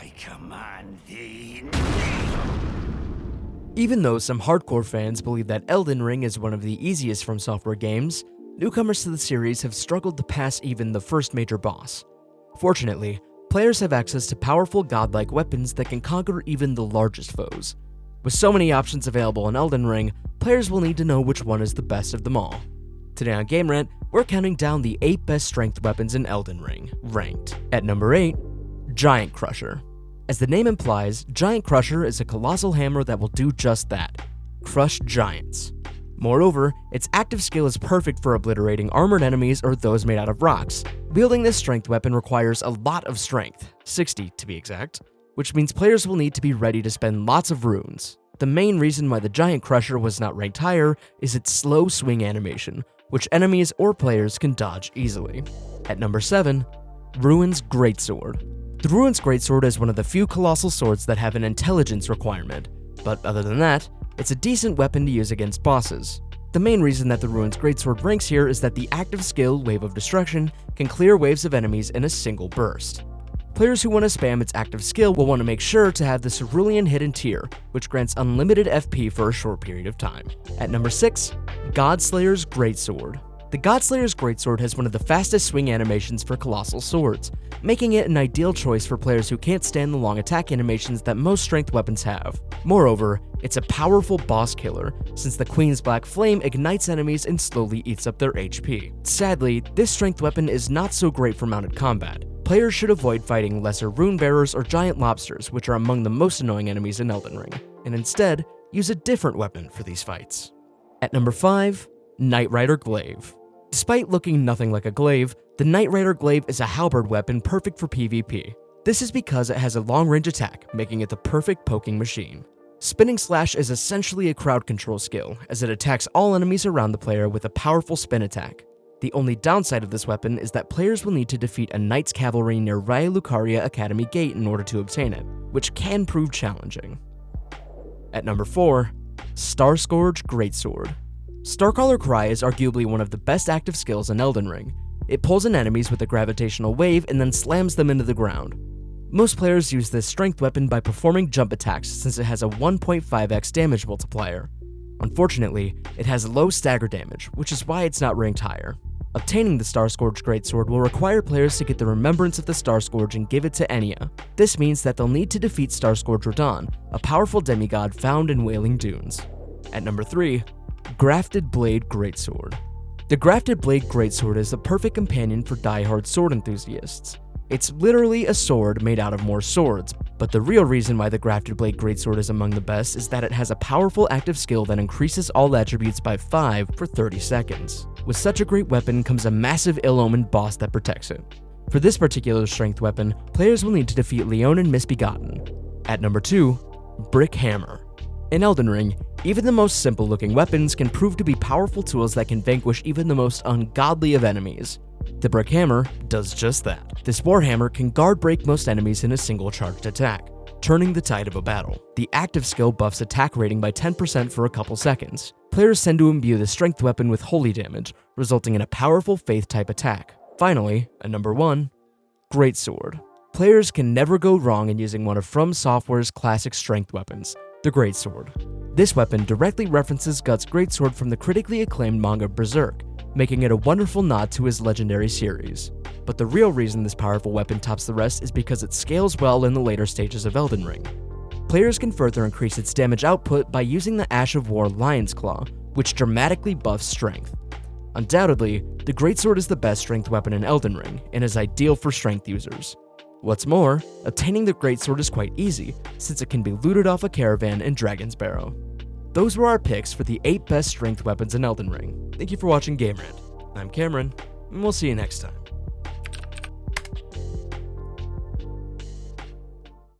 I command thee. Even though some hardcore fans believe that Elden Ring is one of the easiest From Software games, newcomers to the series have struggled to pass even the first major boss. Fortunately, players have access to powerful godlike weapons that can conquer even the largest foes. With so many options available in Elden Ring, players will need to know which one is the best of them all. Today on Game Rant, we're counting down the 8 best strength weapons in Elden Ring, ranked. At number 8, Giant Crusher. As the name implies, Giant Crusher is a colossal hammer that will do just that, crush giants. Moreover, its active skill is perfect for obliterating armored enemies or those made out of rocks. Wielding this strength weapon requires a lot of strength, 60 to be exact, which means players will need to be ready to spend lots of runes. The main reason why the Giant Crusher was not ranked higher is its slow swing animation, which enemies or players can dodge easily. At number 7, Ruin's Greatsword. The Ruin's Greatsword is one of the few colossal swords that have an intelligence requirement, but other than that, it's a decent weapon to use against bosses. The main reason that the Ruin's Greatsword ranks here is that the active skill, Wave of Destruction, can clear waves of enemies in a single burst. Players who want to spam its active skill will want to make sure to have the Cerulean Hidden Tier, which grants unlimited FP for a short period of time. At number 6, Godslayer's Greatsword. The Godslayer's Greatsword has one of the fastest swing animations for colossal swords, making it an ideal choice for players who can't stand the long attack animations that most strength weapons have. Moreover, it's a powerful boss killer, since the Queen's Black Flame ignites enemies and slowly eats up their HP. Sadly, this strength weapon is not so great for mounted combat. Players should avoid fighting lesser rune bearers or giant lobsters, which are among the most annoying enemies in Elden Ring, and instead, use a different weapon for these fights. At number 5, Knight Rider Glaive. Despite looking nothing like a glaive, the Knight Rider Glaive is a halberd weapon perfect for PvP. This is because it has a long-range attack, making it the perfect poking machine. Spinning Slash is essentially a crowd control skill, as it attacks all enemies around the player with a powerful spin attack. The only downside of this weapon is that players will need to defeat a Knight's Cavalry near Raya Lucaria Academy Gate in order to obtain it, which can prove challenging. At number 4, Scorge Greatsword. Starcaller Cry is arguably one of the best active skills in Elden Ring. It pulls in enemies with a gravitational wave and then slams them into the ground. Most players use this strength weapon by performing jump attacks since it has a 1.5x damage multiplier. Unfortunately, it has low stagger damage, which is why it's not ranked higher. Obtaining the Scorge Greatsword will require players to get the Remembrance of the Scorge and give it to Enya. This means that they'll need to defeat Scorge Radahn, a powerful demigod found in Wailing Dunes. At number 3, Grafted Blade Greatsword. The Grafted Blade Greatsword is the perfect companion for die-hard sword enthusiasts. It's literally a sword made out of more swords, but the real reason why the Grafted Blade Greatsword is among the best is that it has a powerful active skill that increases all attributes by 5 for 30 seconds. With such a great weapon comes a massive ill-omened boss that protects it. For this particular strength weapon, players will need to defeat Leonin Misbegotten. At number 2, Brick Hammer. In Elden Ring, even the most simple-looking weapons can prove to be powerful tools that can vanquish even the most ungodly of enemies. The Brick Hammer does just that. This warhammer can guard break most enemies in a single charged attack, turning the tide of a battle. The active skill buffs attack rating by 10% for a couple seconds. Players tend to imbue the strength weapon with holy damage, resulting in a powerful faith-type attack. Finally, at number 1, Greatsword. Players can never go wrong in using one of From Software's classic strength weapons, the Greatsword. This weapon directly references Guts' Greatsword from the critically acclaimed manga Berserk, making it a wonderful nod to his legendary series. But the real reason this powerful weapon tops the rest is because it scales well in the later stages of Elden Ring. Players can further increase its damage output by using the Ash of War Lion's Claw, which dramatically buffs strength. Undoubtedly, the Greatsword is the best strength weapon in Elden Ring, and is ideal for strength users. What's more, obtaining the Greatsword is quite easy, since it can be looted off a caravan in Dragon's Barrow. Those were our picks for the 8 best strength weapons in Elden Ring. Thank you for watching Game Rant. I'm Cameron, and we'll see you next time.